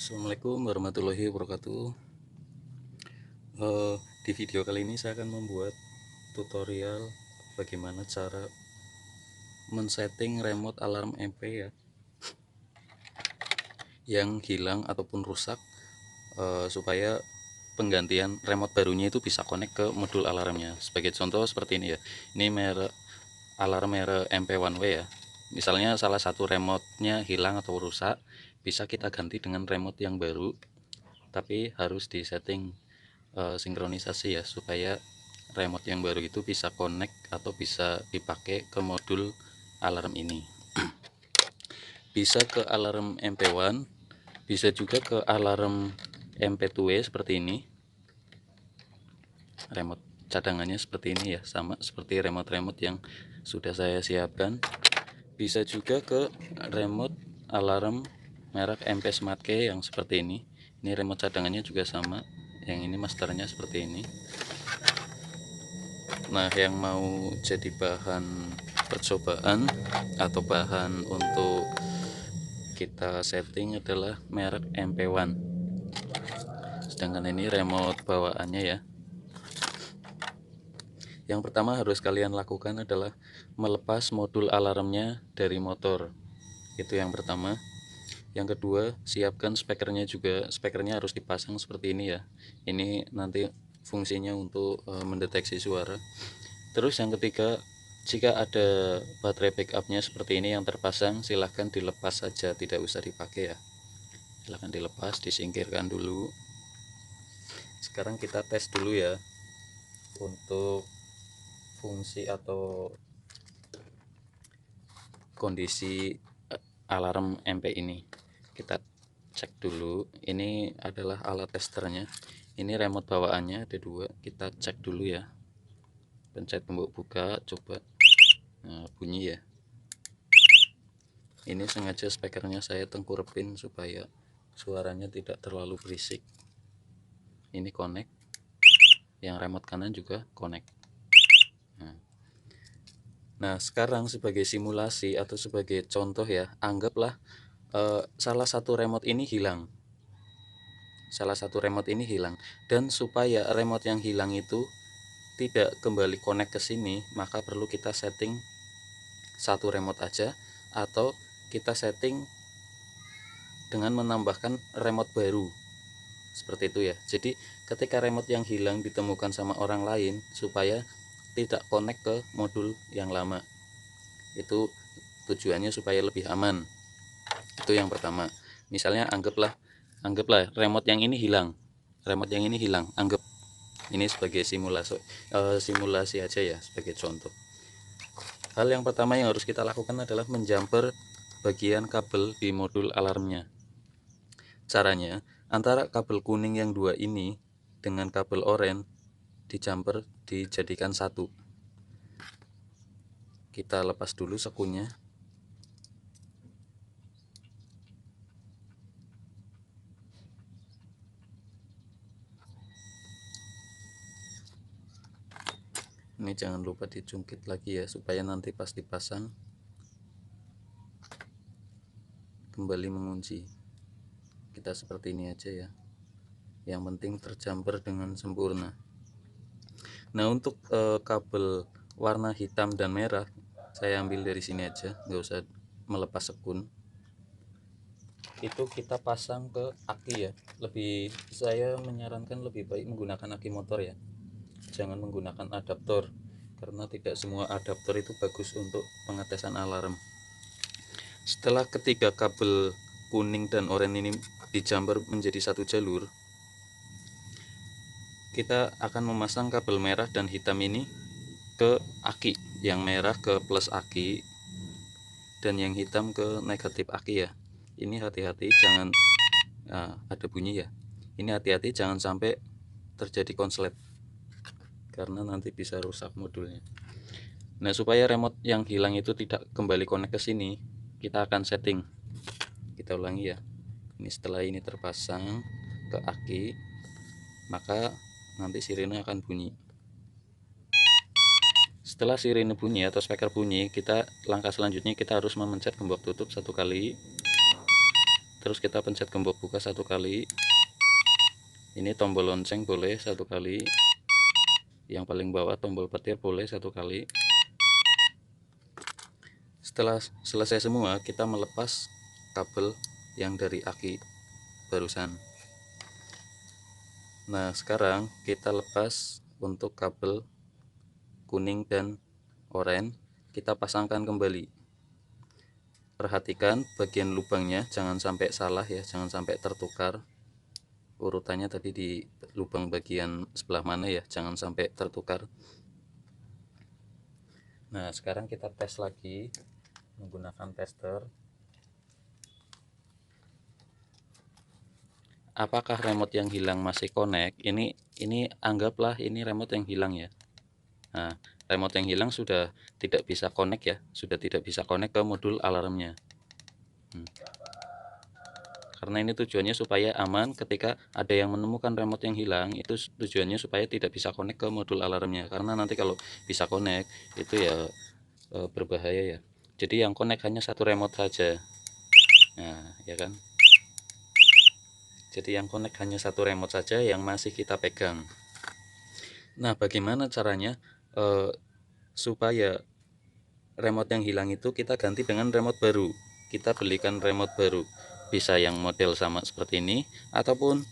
Assalamualaikum warahmatullahi wabarakatuh. Di video kali ini saya akan membuat tutorial bagaimana cara men-setting remote alarm MP ya yang hilang ataupun rusak, supaya penggantian remote barunya itu bisa connect ke modul alarmnya. Sebagai contoh seperti ini ya. Ini merek alarm merek MP1W ya. Misalnya salah satu remote-nya hilang atau rusak, bisa kita ganti dengan remote yang baru, tapi harus disetting sinkronisasi ya, supaya remote yang baru itu bisa connect atau bisa dipakai ke modul alarm ini. Bisa ke alarm MP1, bisa juga ke alarm MP2W seperti ini. Remote cadangannya seperti ini ya, sama seperti remote-remote yang sudah saya siapkan. Bisa juga ke remote alarm merek MP Smart Key yang seperti ini. Ini remote cadangannya juga sama, yang ini masternya seperti ini. Nah, yang mau jadi bahan percobaan atau bahan untuk kita setting adalah merek MP1. Sedangkan ini remote bawaannya ya. Yang pertama harus kalian lakukan adalah melepas modul alarmnya dari motor. Itu yang pertama. Yang kedua, siapkan speakernya juga. Speakernya harus dipasang seperti ini ya. Ini nanti fungsinya untuk mendeteksi suara. Terus yang ketiga, jika ada baterai backupnya seperti ini yang terpasang, silahkan dilepas saja, tidak usah dipakai ya. Silahkan dilepas, disingkirkan dulu. Sekarang kita tes dulu ya untuk fungsi atau kondisi alarm MP ini. Kita cek dulu. Ini adalah alat testernya. Ini remote bawaannya ada dua. Kita cek dulu ya. Pencet tombol buka, coba. Nah, bunyi ya. Ini sengaja speakernya saya tengkurepin supaya suaranya tidak terlalu berisik. Ini connect, yang remote kanan juga connect. Nah, sekarang sebagai simulasi atau sebagai contoh ya, anggaplah salah satu remote ini hilang. Dan supaya remote yang hilang itu tidak kembali connect ke sini, maka perlu kita setting satu remote aja, atau kita setting dengan menambahkan remote baru seperti itu ya. Jadi ketika remote yang hilang ditemukan sama orang lain, supaya tidak connect ke modul yang lama, itu tujuannya supaya lebih aman. Itu yang pertama. Misalnya anggaplah remote yang ini hilang, anggap ini sebagai simulasi aja ya, sebagai contoh. Hal yang pertama yang harus kita lakukan adalah menjumper bagian kabel di modul alarmnya. Caranya, antara kabel kuning yang dua ini dengan kabel oranye dijumper, dijadikan satu. Kita lepas dulu sekunya. Ini jangan lupa dicungkit lagi ya, supaya nanti pas dipasang kembali mengunci. Kita seperti ini aja ya, yang penting terjumper dengan sempurna. Nah, untuk kabel warna hitam dan merah saya ambil dari sini aja, nggak usah melepas sekun. Itu kita pasang ke aki ya. Saya menyarankan lebih baik menggunakan aki motor ya, jangan menggunakan adaptor, karena tidak semua adaptor itu bagus untuk pengetesan alarm. Setelah ketiga kabel kuning dan oranye ini dijumper menjadi satu jalur, kita akan memasang kabel merah dan hitam ini ke aki. Yang merah ke plus aki dan yang hitam ke negatif aki ya. Ini hati-hati, jangan ada bunyi ya. Ini hati-hati jangan sampai terjadi konslet, karena nanti bisa rusak modulnya. Nah, supaya remote yang hilang itu tidak kembali connect ke sini, kita akan setting. Kita ulangi ya. Ini setelah ini terpasang ke aki, maka nanti sirene akan bunyi. Setelah sirene bunyi atau speaker bunyi, langkah selanjutnya kita harus memencet gembok tutup satu kali. terus kita pencet gembok buka 1 kali. Ini tombol lonceng boleh 1 kali, yang paling bawah tombol petir boleh 1 kali. Setelah selesai semua, kita melepas kabel yang dari aki barusan. Nah, sekarang kita lepas untuk kabel kuning dan oranye, kita pasangkan kembali. Perhatikan bagian lubangnya, jangan sampai salah ya, jangan sampai tertukar urutannya tadi di lubang bagian sebelah mana ya, jangan sampai tertukar. Nah, sekarang kita tes lagi menggunakan tester. Apakah remote yang hilang masih connect? Ini anggaplah ini remote yang hilang ya. Nah, remote yang hilang sudah tidak bisa connect ya, sudah tidak bisa connect ke modul alarmnya. Karena ini tujuannya supaya aman, ketika ada yang menemukan remote yang hilang, itu tujuannya supaya tidak bisa connect ke modul alarmnya. Karena nanti kalau bisa connect itu ya berbahaya ya. Jadi yang connect hanya satu remote saja. Nah, ya kan. Jadi yang connect hanya satu remote saja yang masih kita pegang. Nah, bagaimana caranya supaya remote yang hilang itu kita ganti dengan remote baru? Kita belikan remote baru, bisa yang model sama seperti ini ataupun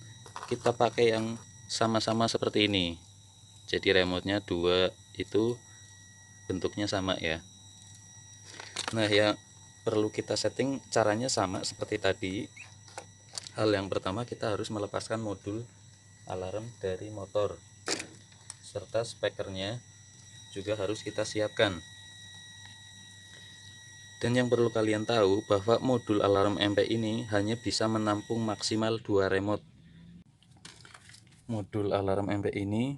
kita pakai yang sama-sama seperti ini. Jadi remotenya dua, itu bentuknya sama ya. Nah, yang perlu kita setting caranya sama seperti tadi. Hal yang pertama, kita harus melepaskan modul alarm dari motor, serta spekernya juga harus kita siapkan. Dan yang perlu kalian tahu bahwa modul alarm MP ini hanya bisa menampung maksimal 2 remote. Modul alarm MP ini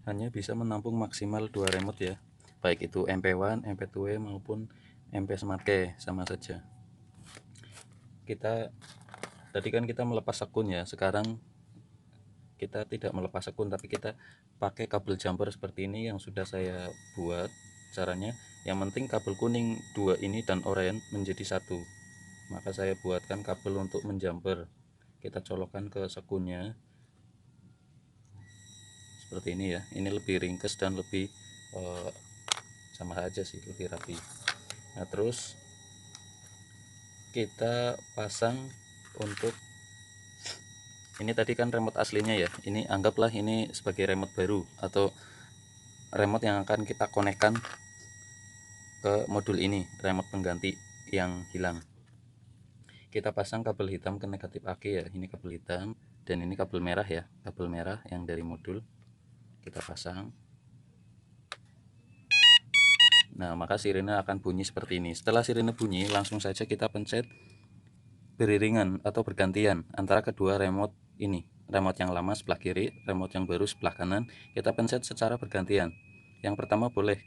hanya bisa menampung maksimal 2 remote ya, baik itu MP1, MP2 maupun MP Smart Key, sama saja. Tadi kan kita melepas sekun ya, sekarang kita tidak melepas sekun tapi kita pakai kabel jumper seperti ini yang sudah saya buat caranya. Yang penting kabel kuning 2 ini dan oranye menjadi satu, maka saya buatkan kabel untuk menjumper. Kita colokkan ke sekunnya seperti ini ya. Ini lebih ringkes dan lebih sama aja sih, lebih rapi. Nah, terus kita pasang untuk ini tadi kan remote aslinya ya. Ini anggaplah ini sebagai remote baru atau remote yang akan kita konekkan ke modul ini, remote pengganti yang hilang. Kita pasang kabel hitam ke negatif aki ya. Ini kabel hitam dan ini kabel merah ya, kabel merah yang dari modul kita pasang. Nah, maka sirene akan bunyi seperti ini. Setelah sirene bunyi, langsung saja kita pencet beriringan atau bergantian antara kedua remote ini. Remote yang lama sebelah kiri, remote yang baru sebelah kanan. Kita pencet secara bergantian. Yang pertama boleh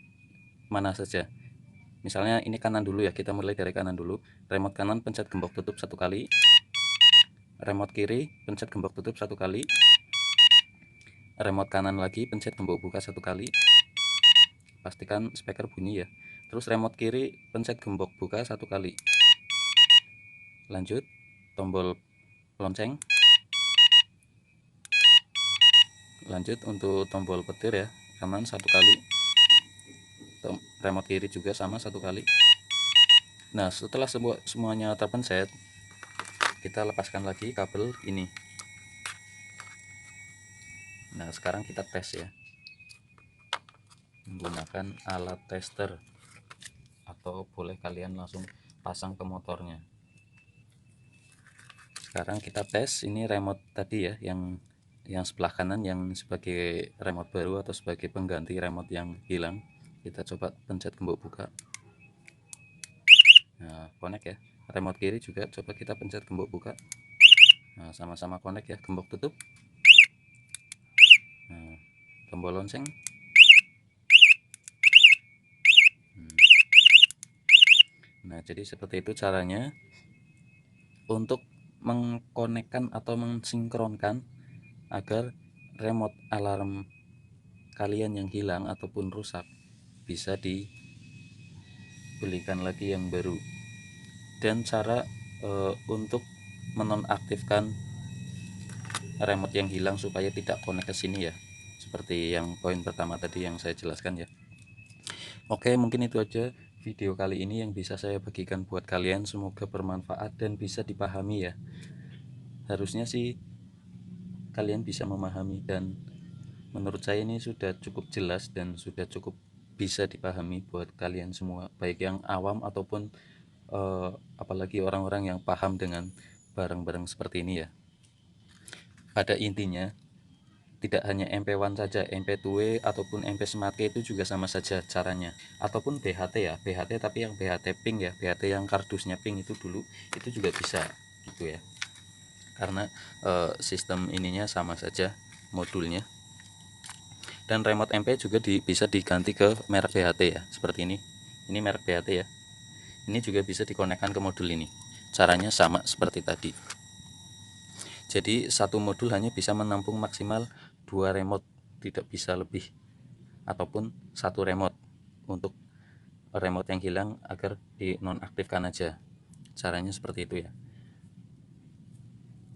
mana saja. Misalnya ini kanan dulu ya, kita mulai dari kanan dulu. Remote kanan pencet gembok tutup 1 kali. Remote kiri pencet gembok tutup 1 kali. Remote kanan lagi pencet gembok buka 1 kali. Pastikan speaker bunyi ya. Terus remote kiri pencet gembok buka 1 kali. Lanjut tombol lonceng. Lanjut untuk tombol petir ya, kanan 1 kali. Remote kiri juga sama 1 kali. Nah, setelah semuanya terpencet, kita lepaskan lagi kabel ini. Nah, sekarang kita tes ya menggunakan alat tester, atau boleh kalian langsung pasang ke motornya. Sekarang kita tes ini remote tadi ya, yang sebelah kanan yang sebagai remote baru atau sebagai pengganti remote yang hilang. Kita coba pencet gembok buka. Nah, connect ya. Remote kiri juga coba kita pencet gembok buka. Nah, sama-sama connect ya. Gembok tutup. Nah, tombol lonceng. Nah, jadi seperti itu caranya untuk mengkonekkan atau mensinkronkan agar remote alarm kalian yang hilang ataupun rusak bisa dibelikan lagi yang baru. Dan cara untuk menonaktifkan remote yang hilang supaya tidak connect ke sini ya, seperti yang poin pertama tadi yang saya jelaskan ya. Oke, mungkin itu aja video kali ini yang bisa saya bagikan buat kalian, semoga bermanfaat dan bisa dipahami ya. Harusnya sih kalian bisa memahami, dan menurut saya ini sudah cukup jelas dan sudah cukup bisa dipahami buat kalian semua, baik yang awam ataupun apalagi orang-orang yang paham dengan barang-barang seperti ini ya. Pada intinya tidak hanya MP1 saja, MP2 ataupun MP Smart Key itu juga sama saja caranya, ataupun BHT ya, BHT tapi yang BHT pink ya, BHT yang kardusnya pink itu dulu, itu juga bisa gitu ya, karena sistem ininya sama saja modulnya. Dan remote MP juga bisa diganti ke merek BHT ya, seperti ini merek BHT ya, ini juga bisa dikonekkan ke modul ini, caranya sama seperti tadi. Jadi satu modul hanya bisa menampung maksimal 2 remote, tidak bisa lebih, ataupun satu remote untuk remote yang hilang agar dinonaktifkan aja, caranya seperti itu ya.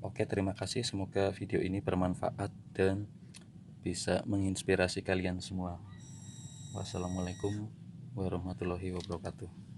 Oke, terima kasih, semoga video ini bermanfaat dan bisa menginspirasi kalian semua. Wassalamualaikum warahmatullahi wabarakatuh.